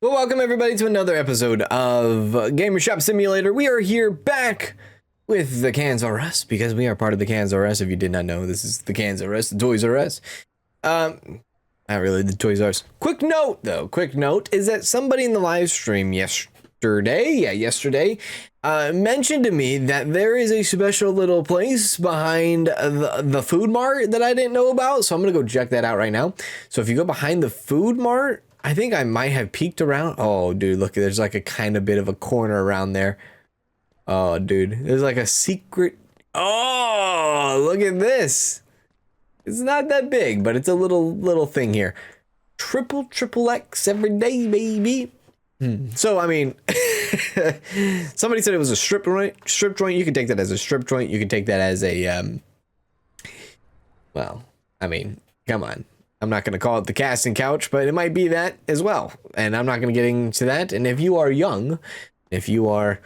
Well, welcome everybody to another episode of Gamer Shop Simulator. We are here back with the Kanzalone because we are part of the Kanzalone. If you did not know, this is the Kanzalone, the Toys R Us. Not really the Toys R Us. Quick note though, is that somebody in the live stream yesterday, mentioned to me that there is a special little place behind the food mart that I didn't know about. So I'm gonna go check that out right now. So if you go behind the food mart, I think I might have peeked around. Oh, dude, look, there's like a kind of bit of a corner around there. Oh, dude, there's like a secret. Oh, look at this. It's not that big, but it's a little thing here. Triple X every day, baby. So, I mean, somebody said it was a strip joint. You can take that as a strip joint. You can take that as a, well, I mean, come on. I'm not going to call it the casting couch, but it might be that as well. And I'm not going to get into that. And if you are young, if you are,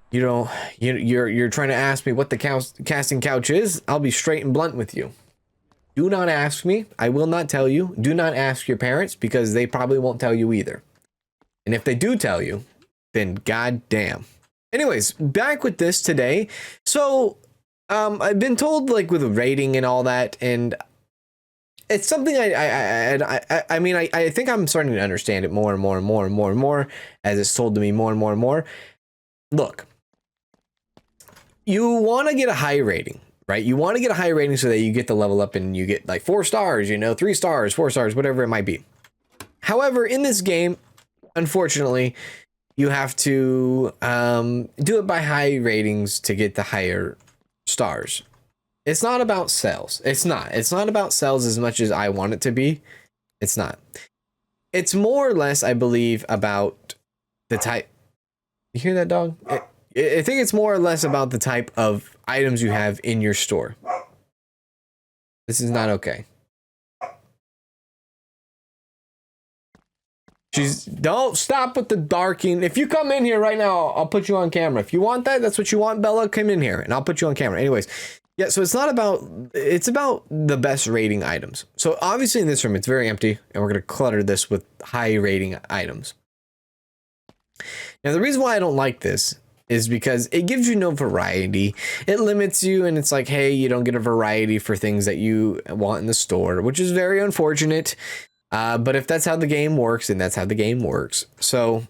you know, you're trying to ask me what the casting couch is, I'll be straight and blunt with you. Do not ask me. I will not tell you. Do not ask your parents because they probably won't tell you either. And if they do tell you, then goddamn. Anyways, back with this today. So, I've been told like with a rating and all that, and it's something I mean, I think I'm starting to understand it more and more as it's told to me more and more. Look, you want to get a high rating, right? You want to get a high rating so that you get the level up and you get like 4 stars, 3 stars, 4 stars, whatever it might be. However, in this game, unfortunately, you have to do it by high ratings to get the higher stars. It's not about sales. It's not about sales as much as I want it to be. It's not. It's more or less, I believe, about the type. You hear that, dog? I think it's more or less about the type of items you have in your store. This is not okay. Don't stop with the barking. If you come in here right now, I'll put you on camera. If you want that, that's what you want, Bella, come in here and I'll put you on camera. Anyways, yeah, so it's about the best rating items. So obviously in this room, it's very empty and we're going to clutter this with high rating items. Now, the reason why I don't like this is because it gives you no variety. It limits you and it's like, hey, you don't get a variety for things that you want in the store, which is very unfortunate. But if that's how the game works, then that's how the game works. So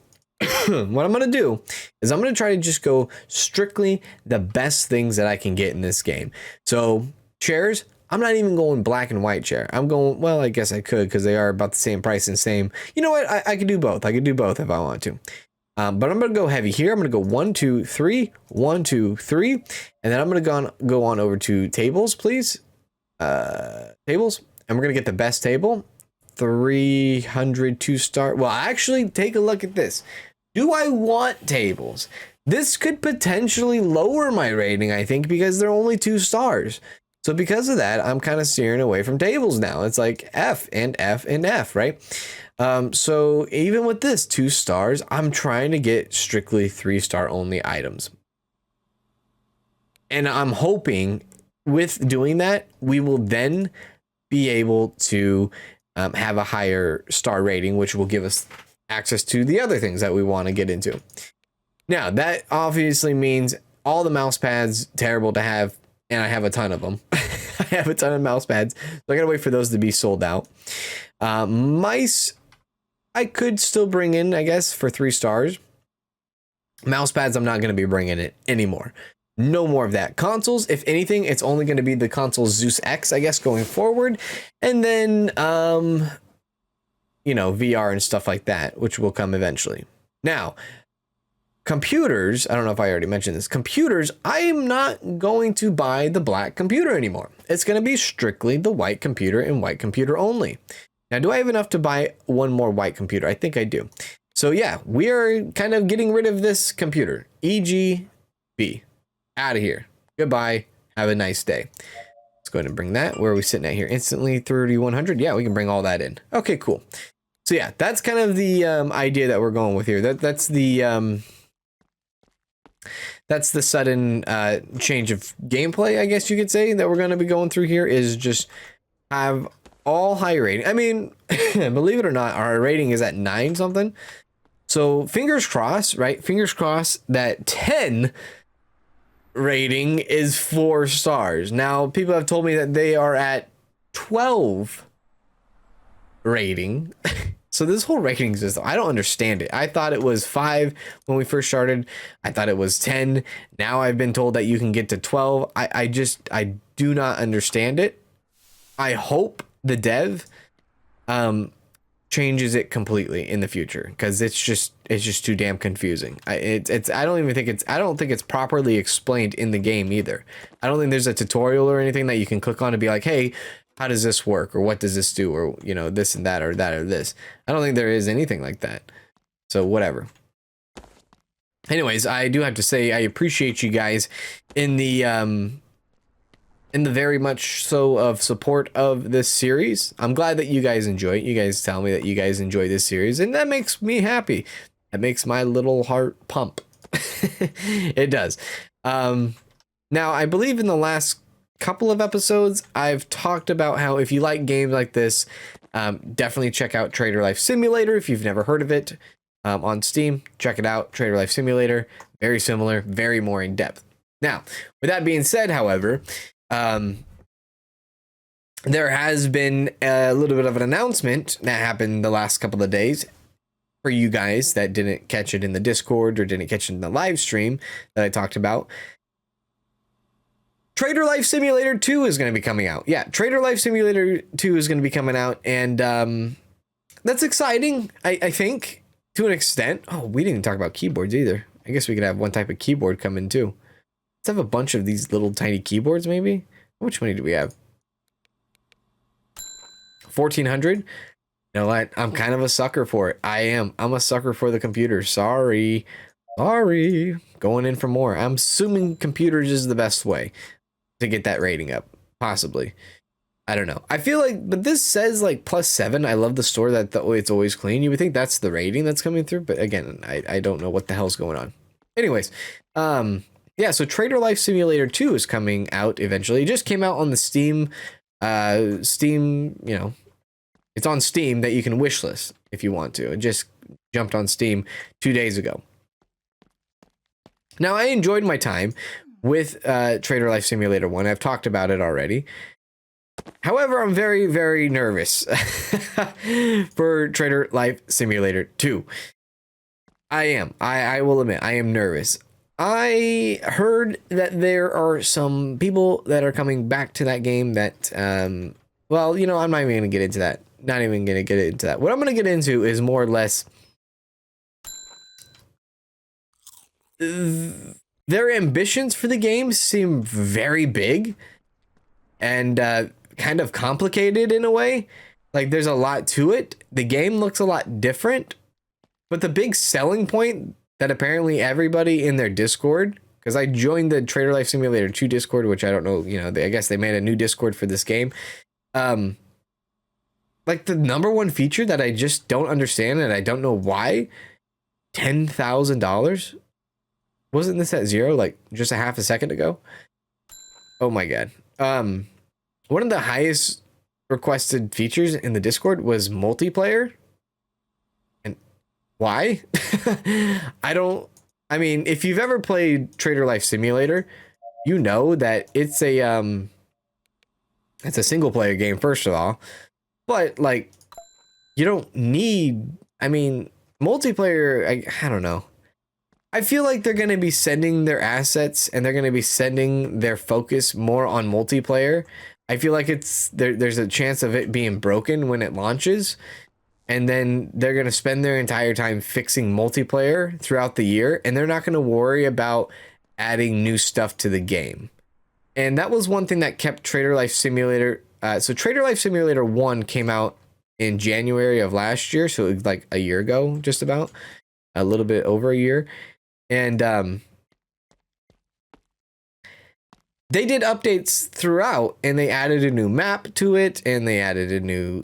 what I'm going to do is I'm going to try to just go strictly the best things that I can get in this game. So chairs, I'm not even going black and white chair. I'm going, well, I guess I could because they are about the same price and same. You know what? I could do both. I could do both if I want to. But I'm going to go heavy here. I'm going to go 1, 2, 3, 1, 2, 3. And then I'm going to go on over to tables, please. Tables. And we're going to get the best table. 300 2-star. Well, actually, take a look at this. Do I want tables? This could potentially lower my rating, I think, because they're only 2 stars. So because of that, I'm kind of steering away from tables now. It's like F and F and F, right? So even with this 2 stars, I'm trying to get strictly 3-star only items. And I'm hoping with doing that, we will then be able to have a higher star rating, which will give us access to the other things that we want to get into. Now, that obviously means all the mouse pads, terrible to have, and I have a ton of them. I have a ton of mouse pads, so I gotta wait for those to be sold out. Mice, I could still bring in, I guess, for 3 stars. Mouse pads, I'm not gonna be bringing it anymore. No more of that. Consoles, if anything, it's only going to be the console Zeus X, I guess, going forward. And then, VR and stuff like that, which will come eventually. Now, computers, I don't know if I already mentioned this. Computers, I am not going to buy the black computer anymore. It's going to be strictly the white computer and white computer only. Now, do I have enough to buy one more white computer? I think I do. So yeah, we are kind of getting rid of this computer. EGB. Out of here. Goodbye. Have a nice day. Let's go ahead and bring that. Where are we sitting at here? Instantly 3100. Yeah, we can bring all that in. Okay, cool. So yeah, that's kind of the idea that we're going with here. That's the sudden change of gameplay, I guess you could say, that we're going to be going through here, is just have all high rating. I mean, believe it or not, our rating is at 9 something. So fingers crossed, right? Fingers crossed that 10 rating is 4 stars. Now, people have told me that they are at 12 rating. So this whole rating system, I don't understand it. I thought it was 5 when we first started. I thought it was 10. Now I've been told that you can get to 12. I do not understand it. I hope the dev changes it completely in the future, because it's just too damn confusing. I don't think it's properly explained in the game either. I don't think there's a tutorial or anything that you can click on to be like, hey, how does this work, or what does this do, or you know, this and that, or that or this. I don't think there is anything like that. So whatever. Anyways, I do have to say I appreciate you guys in the very much so of support of this series. I'm glad that you guys enjoy it. You guys tell me that you guys enjoy this series, and that makes me happy. That makes my little heart pump. It does. Now, I believe in the last couple of episodes, I've talked about how if you like games like this, definitely check out Trader Life Simulator. If you've never heard of it, on Steam, check it out. Trader Life Simulator, very similar, very more in depth. Now, with that being said, however, there has been a little bit of an announcement that happened the last couple of days for you guys that didn't catch it in the Discord or didn't catch it in the live stream that I talked about. Trader Life Simulator 2 is going to be coming out. Yeah, Trader Life Simulator 2 is going to be coming out, and that's exciting, I think, to an extent. Oh, we didn't talk about keyboards either. I guess we could have one type of keyboard come in too. Let's have a bunch of these little tiny keyboards, maybe. How much money do we have? 1,400. You know what? I'm kind of a sucker for it. I'm a sucker for the computer. Sorry. Going in for more. I'm assuming computers is the best way to get that rating up, possibly. I don't know. I feel like, but this says like +7. I love the store that it's always clean. You would think that's the rating that's coming through, but again, I don't know what the hell's going on. Anyways, yeah, so Trader Life Simulator 2 is coming out eventually. It just came out on the Steam, you know, it's on Steam that you can wishlist if you want to. It just jumped on Steam 2 days ago. Now, I enjoyed my time with Trader Life Simulator 1. I've talked about it already. However, I'm very, very nervous for Trader Life Simulator 2. I will admit, I am nervous. I heard that there are some people that are coming back to that game that, well, you know, I'm not even going to get into that. Not even going to get into that. What I'm going to get into is more or less their ambitions for the game seem very big and kind of complicated in a way. Like, there's a lot to it. The game looks a lot different, but the big selling point that apparently everybody in their Discord, because I joined the Trader Life Simulator 2 Discord, which I don't know, you know, I guess they made a new Discord for this game. Like, the number one feature that I just don't understand, and I don't know why, $10,000? Wasn't this at 0 like just a half a second ago? Oh my god. One of the highest requested features in the Discord was multiplayer. And why? I mean, if you've ever played Trader Life Simulator, you know that it's a single player game, first of all. But like, you don't need, I mean, multiplayer, I don't know. I feel like they're going to be sending their assets and they're going to be sending their focus more on multiplayer. I feel like there's a chance of it being broken when it launches, and then they're going to spend their entire time fixing multiplayer throughout the year, and they're not going to worry about adding new stuff to the game. And that was one thing that kept Trader Life Simulator. So Trader Life Simulator 1 came out in January of last year, so it was like a year ago, just about a little bit over a year. And they did updates throughout, and they added a new map to it, and they added a new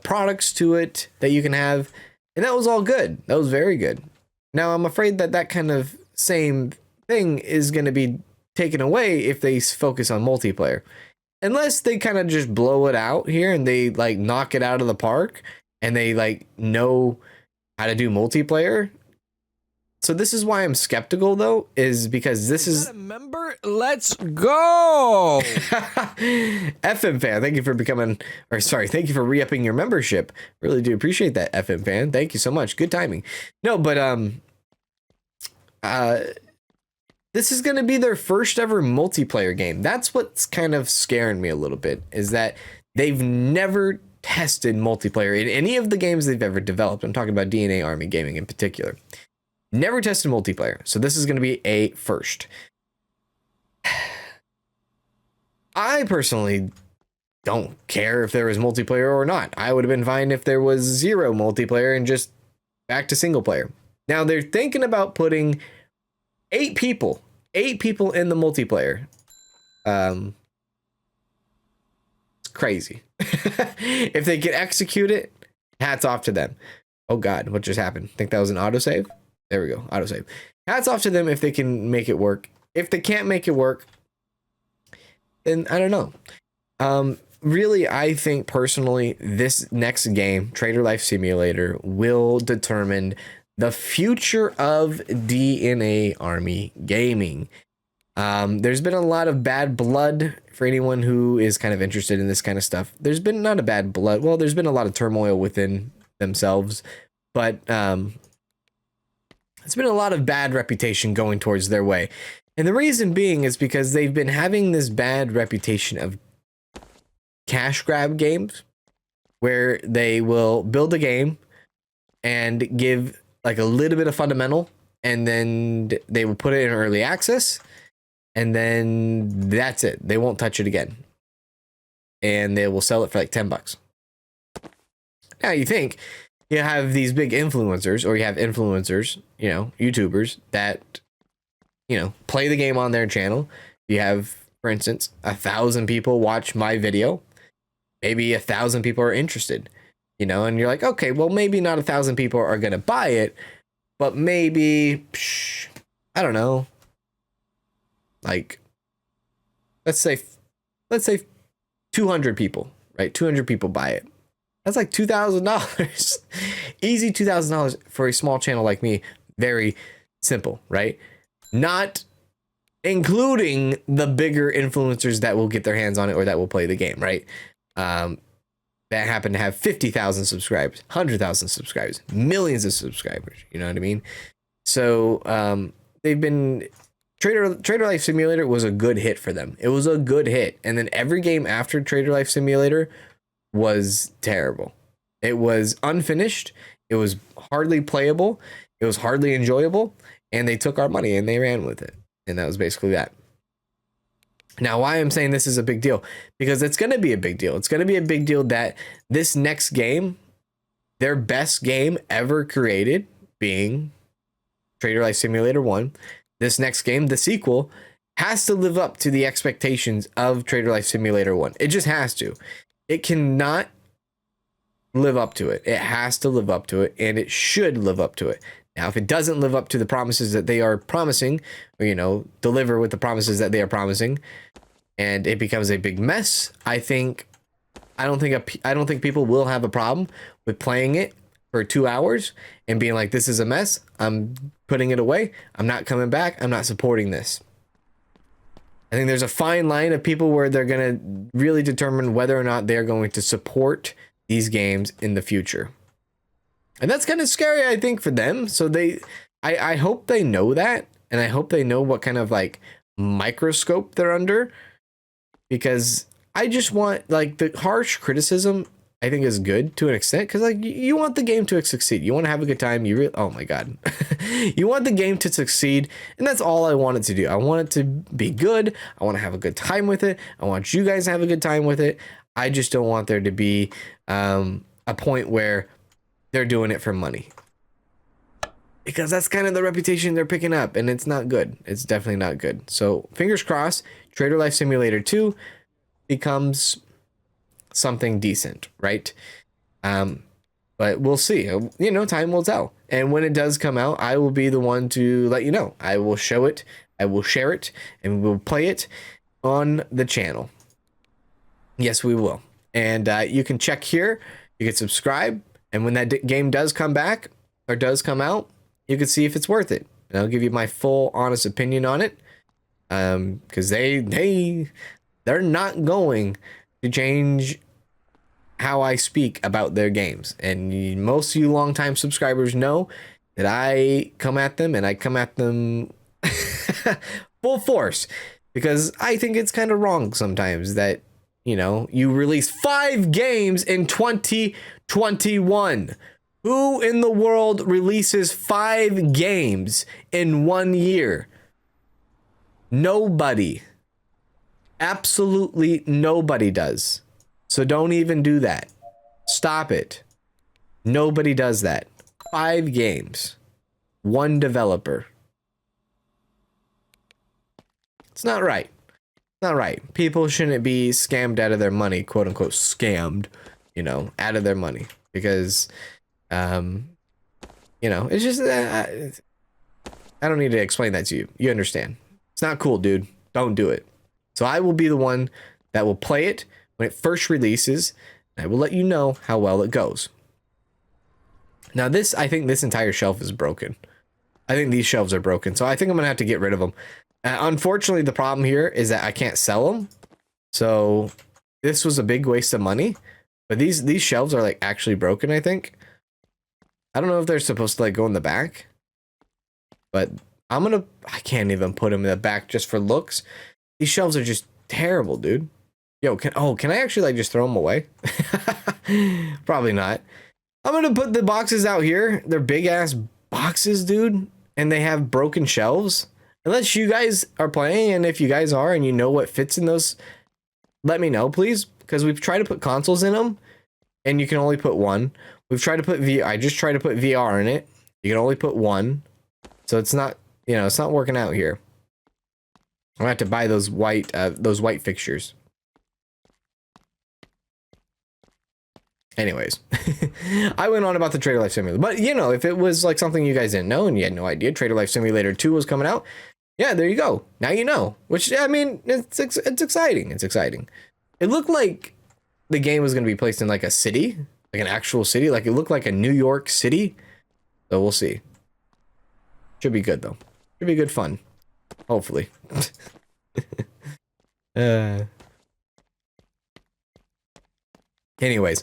products to it that you can have, and that was all good. That was very good. Now, I'm afraid that that kind of same thing is going to be taken away if they focus on multiplayer. unless they kind of just blow it out here and they like knock it out of the park and they like know how to do multiplayer. So this is why I'm skeptical, though, is because this is... Member, let's go! FM fan, thank you for becoming... Or sorry, thank you for re-upping your membership. Really do appreciate that, FM fan. Thank you so much. Good timing. No, but this is going to be their first ever multiplayer game. That's what's kind of scaring me a little bit, is that they've never tested multiplayer in any of the games they've ever developed. I'm talking about DNA Army Gaming in particular. Never tested multiplayer, so this is going to be a first. I personally don't care if there was multiplayer or not. I would have been fine if there was zero multiplayer and just back to single player. Now they're thinking about putting 8 people in the multiplayer. It's crazy. If they could execute it, hats off to them. Oh God, what just happened? Think that was an autosave? There we go, autosave. Hats off to them if they can make it work. If they can't make it work, then I don't know. Really, I think personally, this next game, Trader Life Simulator, will determine the future of DNA Army Gaming. There's been a lot of bad blood for anyone who is kind of interested in this kind of stuff. There's been not a bad blood. Well, there's been a lot of turmoil within themselves, but it's been a lot of bad reputation going towards their way. And the reason being is because they've been having this bad reputation of cash grab games where they will build a game and give like a little bit of fundamental, and then they will put it in early access, and then that's it. They won't touch it again. And they will sell it for like $10. Now you think you have these big influencers, or you have influencers, you know, YouTubers that, you know, play the game on their channel. You have, for instance, 1,000 people watch my video. Maybe 1,000 people are interested, you know, and you're like, okay, well, maybe not 1,000 people are going to buy it, but maybe, I don't know, like, let's say 200 people, right? 200 people buy it. That's like $2,000. Easy $2,000 for a small channel like me. Very simple, right? Not including the bigger influencers that will get their hands on it or that will play the game, right? That happen to have 50,000 subscribers, 100,000 subscribers, millions of subscribers. You know what I mean? So they've been... Trader Life Simulator was a good hit for them. It was a good hit. And then every game after Trader Life Simulator was terrible. It was unfinished. It was hardly playable. It was hardly enjoyable. And they took our money and they ran with it. And that was basically that. Now, why I'm saying this is a big deal? Because it's going to be a big deal. It's going to be a big deal that this next game, their best game ever created, being Trader Life Simulator 1, this next game, the sequel, has to live up to the expectations of Trader Life Simulator 1. It just has to. It cannot live up to it. It has to live up to it, and it should live up to it. Now, if it doesn't live up to the promises that they are promising, or, you know, deliver with the promises that they are promising, and it becomes a big mess, I don't think people will have a problem with playing it for 2 hours and being like, this is a mess. I'm putting it away. I'm not coming back. I'm not supporting this. I think there's a fine line of people where they're going to really determine whether or not they're going to support these games in the future. And that's kind of scary, I think, for them. So I hope they know that. And I hope they know what kind of like microscope they're under. Because I just want, like, the harsh criticism, I think, is good to an extent. Because, like, you want the game to succeed. You want to have a good time. Oh my God. You want the game to succeed. And that's all I want it to do. I want it to be good. I want to have a good time with it. I want you guys to have a good time with it. I just don't want there to be a point where they're doing it for money. Because that's kind of the reputation they're picking up. And it's not good. It's definitely not good. So, fingers crossed, Trader Life Simulator 2 becomes something decent, right? But we'll see. You know, time will tell. And when it does come out, I will be the one to let you know. I will show it, I will share it, and we'll play it on the channel. Yes, we will. And you can check here. You can subscribe. And when that game does come back or does come out, you can see if it's worth it. And I'll give you my full, honest opinion on it. Because they're not going to change how I speak about their games. And most of you longtime subscribers know that I come at them, and I come at them full force, because I think it's kind of wrong sometimes that, you know, you release 5 games in 2021. Who in the world releases 5 games in 1 year? Nobody. Absolutely nobody does. So don't even do that. Stop it. Nobody does that. 5 games. 1 developer. It's not right. Not right. People shouldn't be scammed out of their money, quote unquote scammed, you know, out of their money, because you know, it's just I don't need to explain that to you. You understand. It's not cool, dude. Don't do it. So I will be the one that will play it when it first releases, and I will let you know how well it goes. Now this, I think this entire shelf is broken. I think these shelves are broken, so I think I'm gonna have to get rid of them. Unfortunately, the problem here is that I can't sell them. So this was a big waste of money. But these shelves are like actually broken, I think. I don't know if they're supposed to like go in the back. But I can't even put them in the back just for looks. These shelves are just terrible, dude. Yo, can I actually like just throw them away? Probably not. I'm gonna put the boxes out here. They're big ass boxes, dude. And they have broken shelves. Unless you guys are playing, and if you guys are and you know what fits in those, let me know, please. Because we've tried to put consoles in them, and you can only put 1. We've tried to put I just tried to put VR in it. You can only put 1. So it's not, you know, it's not working out here. I'm gonna have to buy those white fixtures. Anyways, I went on about the Trader Life Simulator, but you know, if it was like something you guys didn't know and you had no idea Trader Life Simulator 2 was coming out, yeah, there you go. Now you know. Which, I mean, it's exciting. It's exciting. It looked like the game was going to be placed in like a city, like an actual city. Like it looked like a New York City. So we'll see. Should be good though. Should be good fun. Hopefully. Anyways,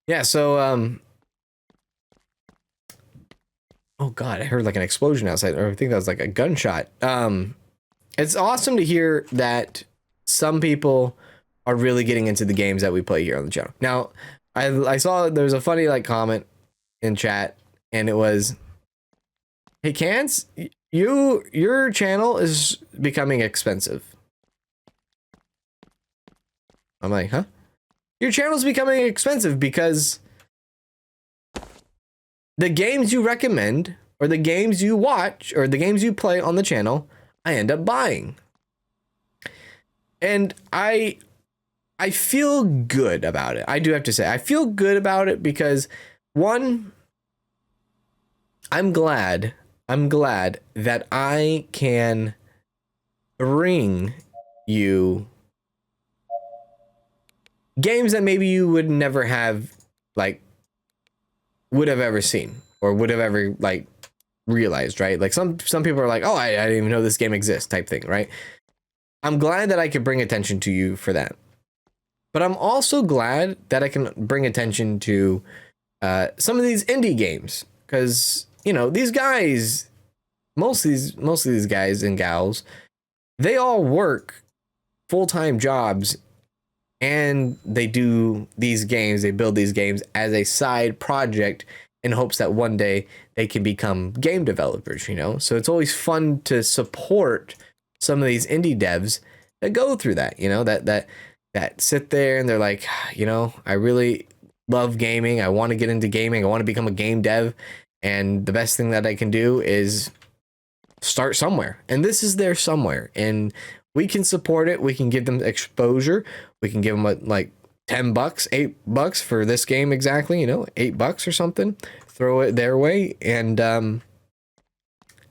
yeah. So oh god, I heard like an explosion outside, or I think that was like a gunshot. It's awesome to hear that some people are really getting into the games that we play here on the channel. Now, I saw there was a funny like comment in chat, and it was, "Hey Cans, your channel is becoming expensive." I'm like, huh? Your channel's becoming expensive because the games you recommend, or the games you watch, or the games you play on the channel, I end up buying. And I feel good about it. I do have to say, I feel good about it because, one, I'm glad that I can bring you games that maybe you would never have, like, would have ever seen or would have ever like realized, right? Like some people are like, oh, I didn't even know this game exists type thing, right? I'm glad that I could bring attention to you for that. But I'm also glad that I can bring attention to some of these indie games, because, you know, these guys, most of these guys and gals, they all work full-time jobs, and they do these games, they build these games as a side project in hopes that one day they can become game developers, you know? So it's always fun to support some of these indie devs that go through that, you know, that sit there and they're like, you know, I really love gaming. I want to get into gaming. I want to become a game dev. And the best thing that I can do is start somewhere. And this is their somewhere. And we can support it. We can give them exposure. We can give them like $10, $8 for this game exactly, you know, $8 or something. Throw it their way, and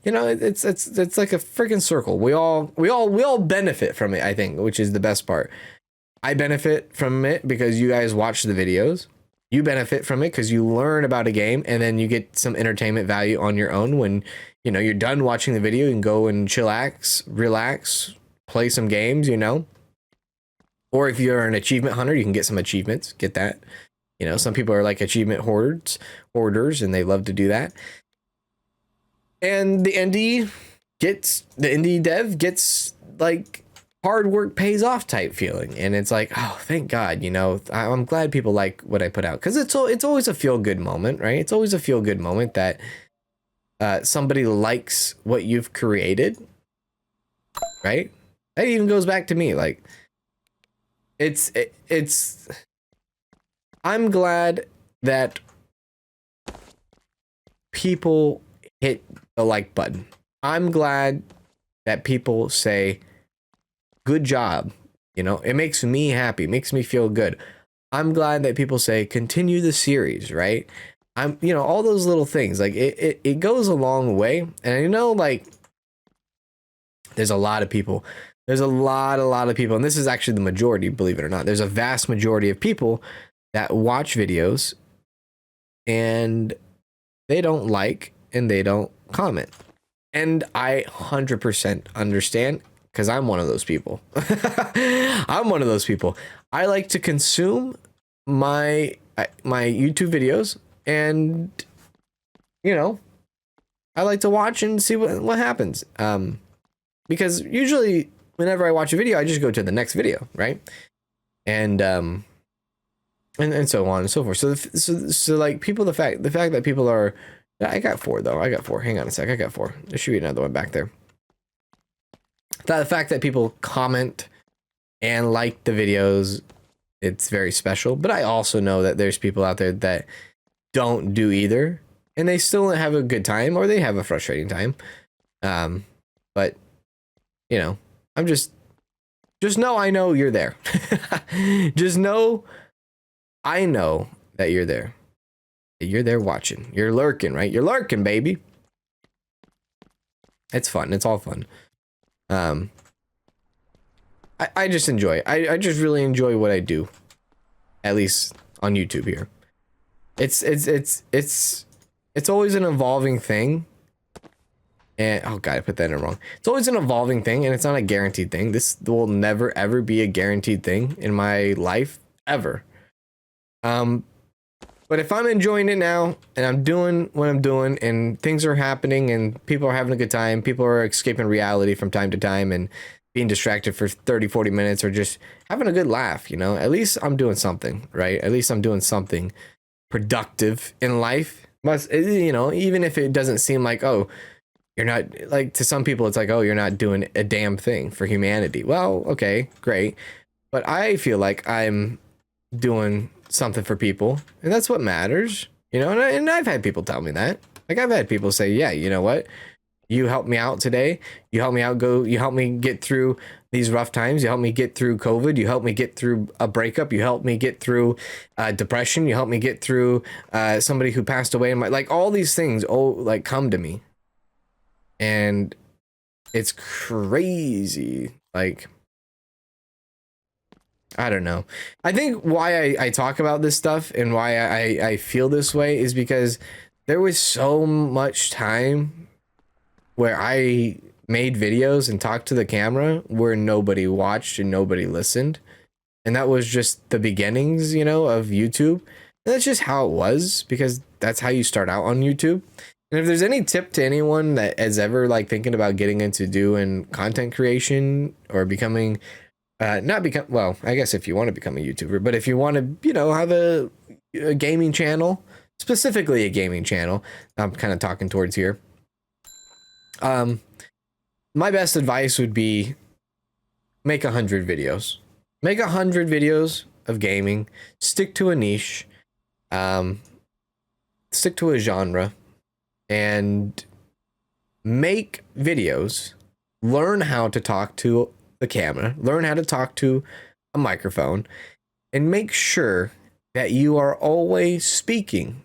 you know, it's like a freaking circle. We all benefit from it, I think, which is the best part. I benefit from it because you guys watch the videos. You benefit from it because you learn about a game, and then you get some entertainment value on your own. When you know you're done watching the video, you can go and chillax, relax, play some games, you know. Or if you're an achievement hunter, you can get some achievements, get that. You know, some people are like achievement hoarders, and they love to do that. And the indie dev gets like hard work pays off type feeling, and it's like, oh, thank God, you know, I'm glad people like what I put out, because it's always a feel good moment, right? It's always a feel good moment that somebody likes what you've created, right? That even goes back to me, like it's I'm glad that people hit the like button. I'm glad that people say good job. You know, it makes me happy, makes me feel good. I'm glad that people say continue the series, right? I'm, you know, all those little things, like it goes a long way. And I know, like, there's a lot of people. There's a lot of people, and this is actually the majority, believe it or not. There's a vast majority of people that watch videos and they don't like and they don't comment. And I 100% understand, because I'm one of those people. I'm one of those people. I like to consume my YouTube videos, and you know, I like to watch and see what happens. Because usually whenever I watch a video, I just go to the next video, right? And so on and so forth. So like people, the fact that people are, I got 4 though. I got 4. Hang on a sec. I got 4. There should be another one back there. The fact that people comment and like the videos, it's very special. But I also know that there's people out there that don't do either, and they still have a good time, or they have a frustrating time. But you know, I'm just know I know you're there. Just know I know that you're there. You're there watching. You're lurking, right? You're lurking, baby. It's fun. It's all fun. I just enjoy it. I just really enjoy what I do. At least on YouTube here. It's always an evolving thing. And oh god, I put that in wrong. It's always an evolving thing, and it's not a guaranteed thing. This will never ever be a guaranteed thing in my life ever. But if I'm enjoying it now, and I'm doing what I'm doing, and things are happening, and people are having a good time, people are escaping reality from time to time, and being distracted for 30, 40 minutes, or just having a good laugh, you know, at least I'm doing something, right? At least I'm doing something productive in life. Must, you know, even if it doesn't seem like, oh, you're not, like, to some people, it's like, oh, you're not doing a damn thing for humanity. Well, okay, great. But I feel like I'm doing something for people, and that's what matters, you know. And I've had people tell me that. Like, I've had people say, yeah, you know what, you helped me out today, you helped me out, you helped me get through these rough times, you helped me get through COVID, you helped me get through a breakup, you helped me get through depression, you helped me get through somebody who passed away in my, like, all these things, oh, like, come to me. And it's crazy. Like, I don't know. I think why I talk about this stuff and why I feel this way is because there was so much time where I made videos and talked to the camera where nobody watched and nobody listened. And that was just the beginnings, you know, of YouTube. And that's just how it was, because that's how you start out on YouTube. And if there's any tip to anyone that is ever like thinking about getting into doing content creation or becoming, well, I guess if you want to become a YouTuber, but if you want to, you know, have a gaming channel, specifically a gaming channel, I'm kind of talking towards here. My best advice would be make 100 videos. Make 100 videos of gaming. Stick to a niche. Stick to a genre. And make videos. Learn how to talk to the camera. Learn how to talk to a microphone. And make sure that you are always speaking.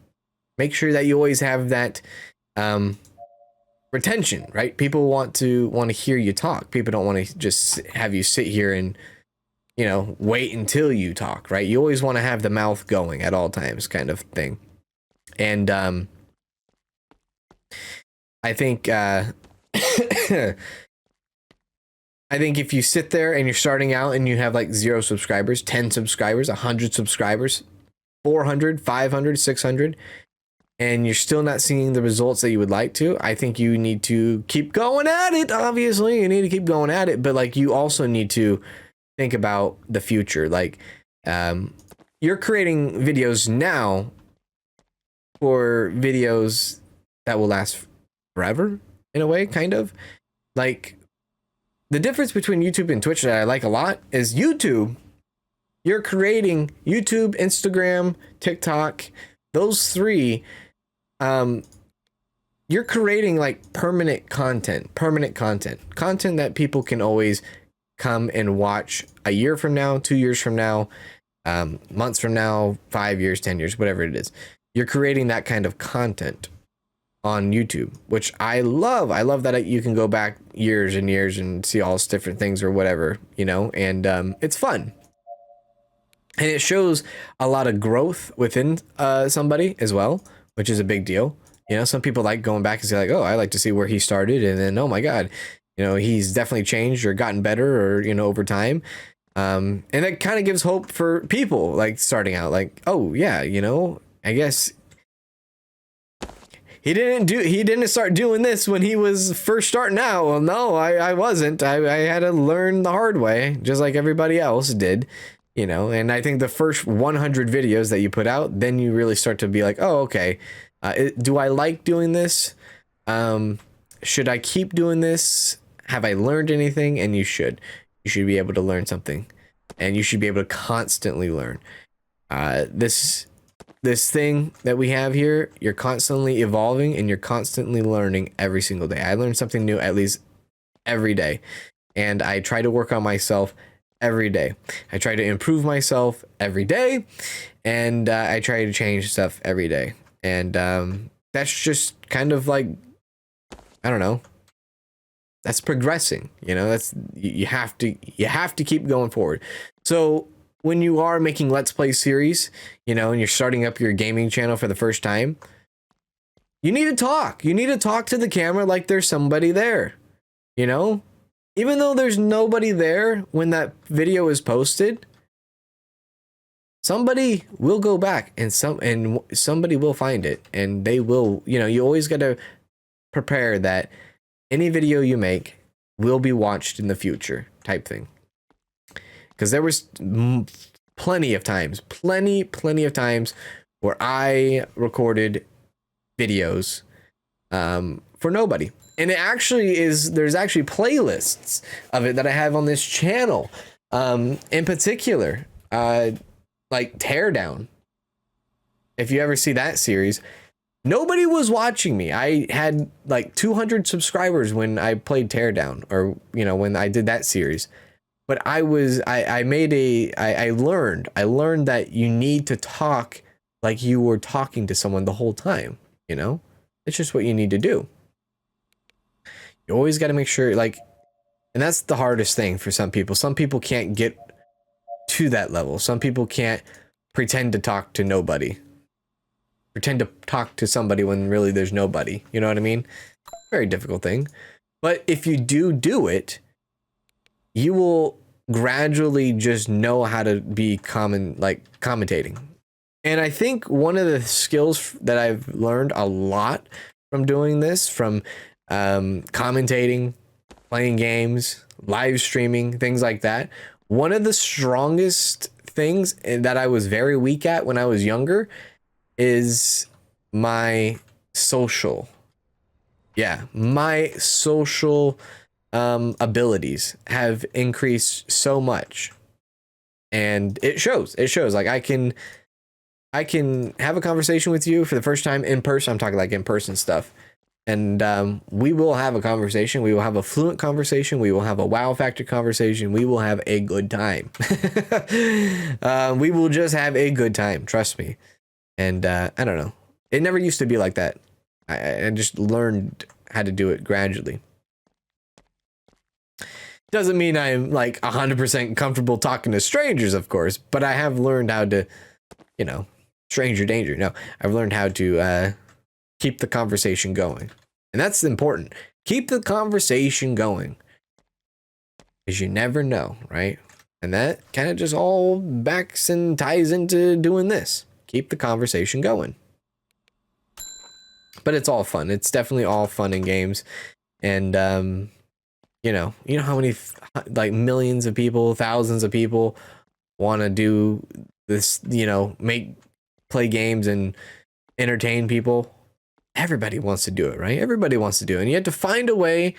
Make sure that you always have that retention, right? People want to hear you talk. People don't want to just have you sit here and, you know, wait until you talk, right? You always want to have the mouth going at all times, kind of thing. And I think I think if you sit there and you're starting out and you have like 0 subscribers, 10 subscribers, 100 subscribers, 400, 500, 600, and you're still not seeing the results that you would like to, I think you need to keep going at it. Obviously, you need to keep going at it, but like you also need to think about the future. Like you're creating videos now for videos that will last forever in a way, kind of. Like the difference between YouTube and Twitch that I like a lot is YouTube. You're creating YouTube, Instagram, TikTok, those 3. You're creating like permanent content that people can always come and watch a year from now, 2 years from now, months from now, 5 years, 10 years, whatever it is. You're creating that kind of content on YouTube, which I love. I love that you can go back years and years and see all these different things or whatever, you know, and it's fun. And it shows a lot of growth within somebody as well, which is a big deal. You know, some people like going back and say like, oh, I like to see where he started, and then, oh my God, you know, he's definitely changed or gotten better, or, you know, over time. And that kind of gives hope for people like starting out, like, oh yeah, you know, I guess he didn't start doing this when he was first starting out. Well, no, I wasn't. I had to learn the hard way, just like everybody else did, you know. And I think the first 100 videos that you put out, then you really start to be like, oh, okay, do I like doing this? Should I keep doing this? Have I learned anything? And you should be able to learn something, and you should be able to constantly learn. This thing that we have here, you're constantly evolving and you're constantly learning every single day. I learn something new at least every day, and I try to work on myself every day. I try to improve myself every day, and I try to change stuff every day. And that's just kind of like, I don't know, that's progressing, you know. That's you have to keep going forward. So when you are making Let's Play series, you know, and you're starting up your gaming channel for the first time, you need to talk. You need to talk to the camera like there's somebody there, you know? Even though there's nobody there when that video is posted, somebody will go back and somebody will find it, and they will, you know, you always got to prepare that any video you make will be watched in the future type thing. Because there was plenty of times where I recorded videos for nobody. And it actually there's actually playlists of it that I have on this channel. In particular, like Teardown. If you ever see that series, nobody was watching me. I had like 200 subscribers when I played Teardown, or, you know, when I did that series. But I learned that you need to talk like you were talking to someone the whole time, you know? It's just what you need to do. You always got to make sure, like, and that's the hardest thing for some people. Some people can't get to that level. Some people can't pretend to talk to nobody. Pretend to talk to somebody when really there's nobody. You know what I mean? Very difficult thing. But if you do it, you will gradually just know how to be commentating. And I think one of the skills that I've learned a lot from doing this, from commentating, playing games, live streaming, things like that, one of the strongest things that I was very weak at when I was younger is my social. Yeah, my social abilities have increased so much, and it shows. Like I can have a conversation with you for the first time in person. I'm talking like in person stuff, and we will have a conversation. We will have a fluent conversation. We will have a wow factor conversation. We will have a good time. We will just have a good time, trust me. And I don't know, it never used to be like that. I just learned how to do it gradually. Doesn't mean I'm like 100% comfortable talking to strangers, of course, but I have learned how to, you know, stranger danger. No, I've learned how to keep the conversation going. And that's important. Keep the conversation going. Because you never know, right? And that kind of just all backs and ties into doing this. Keep the conversation going. But it's all fun. It's definitely all fun in games. And, you know how many, like, millions of people, thousands of people want to do this, you know, play games and entertain people. Everybody wants to do it, right? Everybody wants to do it. And you have to find a way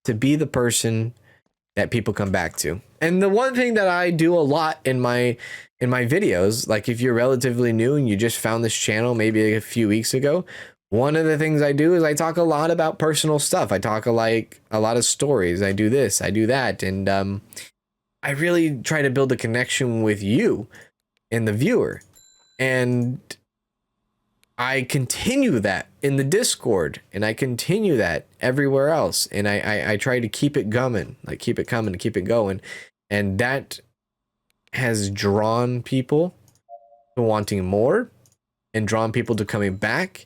to be the person that people come back to. And the one thing that I do a lot in my videos, like if you're relatively new and you just found this channel maybe a few weeks ago, one of the things I do is I talk a lot about personal stuff. I talk a lot of stories. I do this, I do that. And I really try to build a connection with you and the viewer. And I continue that in the Discord, and I continue that everywhere else. And I try to keep it coming, like keep it coming, keep it going. And that has drawn people to wanting more and drawn people to coming back.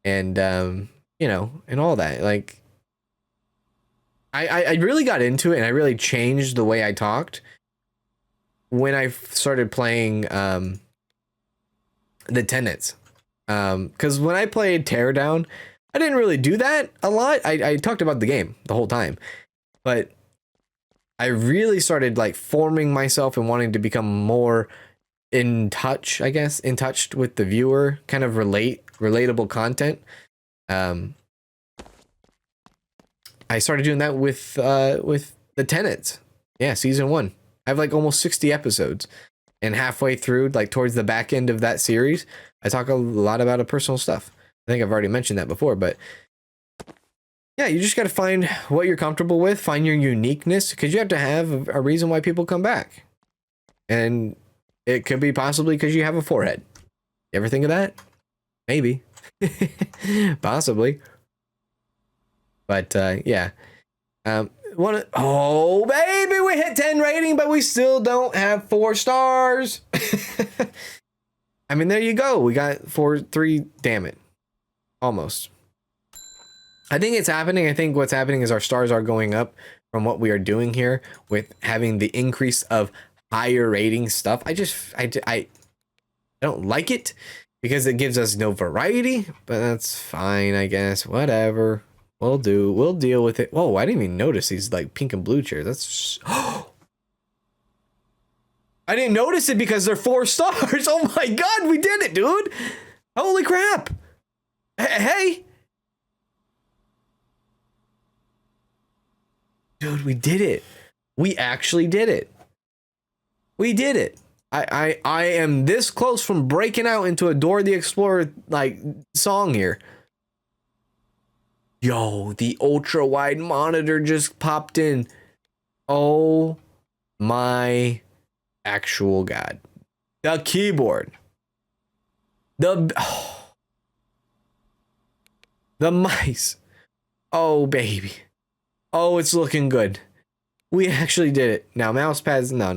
And, you know, and all that. Like, I really got into it, and I really changed the way I talked when I started playing the Tenants. Because when I played Teardown, I didn't really do that a lot. I talked about the game the whole time, but I really started like forming myself and wanting to become more in touch, I guess, in touch with the viewer, kind of relatable content. I started doing that with the Tenants. Yeah, season 1. I have like almost 60 episodes, and halfway through, like towards the back end of that series, I talk a lot about personal stuff. I think I've already mentioned that before, but yeah, you just got to find what you're comfortable with, find your uniqueness, because you have to have a reason why people come back. And it could be possibly because you have a forehead. You ever think of that? Maybe. Possibly. But yeah. Oh, baby, we hit 10 rating, but we still don't have 4 stars. I mean, there you go. We got 3. Damn it. Almost. I think it's happening. I think what's happening is our stars are going up from what we are doing here with having the increase of higher rating stuff. I don't like it because it gives us no variety, but that's fine, I guess. Whatever. We'll deal with it. Whoa, I didn't even notice these like pink and blue chairs. That's I didn't notice it because they're 4 stars. Oh my god, we did it, dude. Holy crap. Hey. Dude, we did it. We actually did it. We did it. I am this close from breaking out into a Dora the Explorer like song here. Yo, the ultra wide monitor just popped in. Oh my actual god. The keyboard. The mice. Oh baby. Oh, it's looking good. We actually did it. Now mouse pads. No.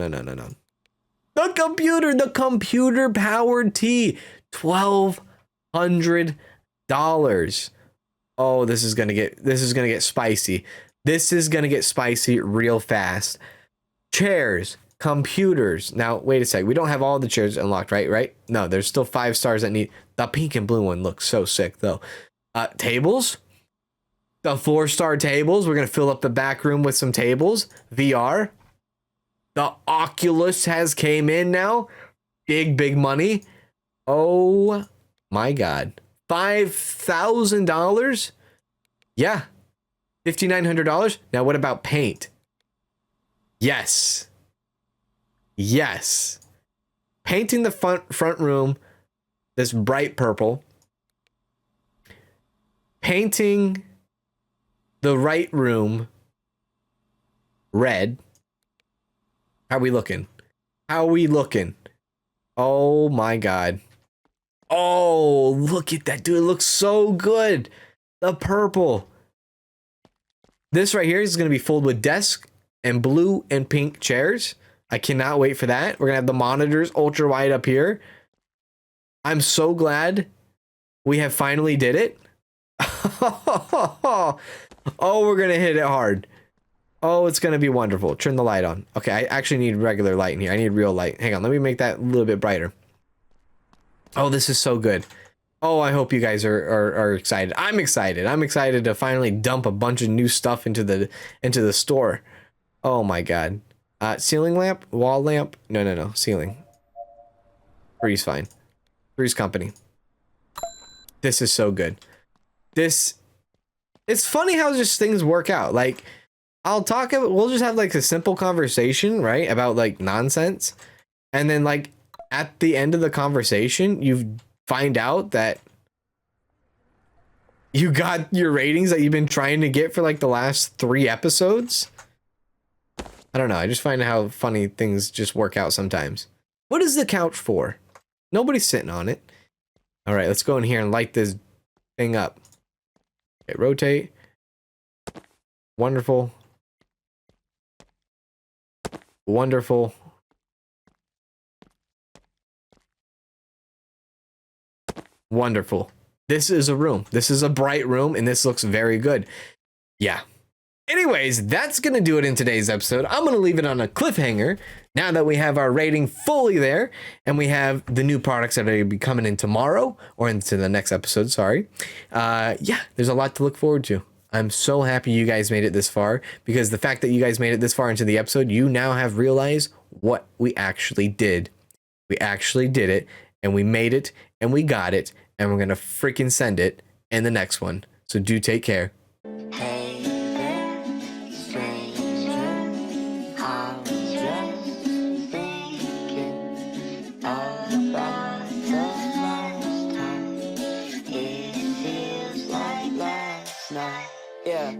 The computer powered tea. $1,200. Oh, this is gonna get spicy. This is gonna get spicy real fast. Chairs, computers. Now, wait a sec. We don't have all the chairs unlocked, right? No, there's still 5 stars that need. The pink and blue one looks so sick, though. Tables. The 4-star tables. We're gonna fill up the back room with some tables. VR. The Oculus has came in now. Big money. Oh my god. $5,000? Yeah. $5,900? Now what about paint? Yes. Painting the front room this bright purple. Painting the right room red. How we looking? Oh my god. Oh, look at that, dude. It looks so good. The purple. This right here is going to be filled with desk and blue and pink chairs. I cannot wait for that. We're gonna have the monitors ultra wide up here. I'm so glad we have finally did it. Oh, we're gonna hit it hard. Oh, it's gonna be wonderful. Turn the light on. Okay, I actually need regular light in here. I need real light. Hang on, let me make that a little bit brighter. Oh, this is so good. Oh, I hope you guys are excited. I'm excited. I'm excited to finally dump a bunch of new stuff into the store. Oh my god. Ceiling lamp, wall lamp. No, ceiling. Three's fine. Three's company. This is so good. It's funny how just things work out. Like, we'll just have like a simple conversation, right? About like nonsense. And then like at the end of the conversation, you find out that you got your ratings that you've been trying to get for like the last 3 episodes. I don't know. I just find how funny things just work out sometimes. What is the couch for? Nobody's sitting on it. All right, let's go in here and light this thing up. Okay, rotate. Wonderful. Wonderful. Wonderful. This is a room. This is a bright room, and this looks very good. Yeah. Anyways, that's going to do it in today's episode. I'm going to leave it on a cliffhanger now that we have our rating fully there, and we have the new products that are going to be coming in tomorrow, or into the next episode, sorry. Yeah, there's a lot to look forward to. I'm so happy you guys made it this far, because the fact that you guys made it this far into the episode, you now have realized what we actually did. We actually did it, and we made it, and we got it, and we're going to freaking send it in the next one. So do take care. Hey there, stranger, I was just thinking about the last time. It feels like last night. Yeah.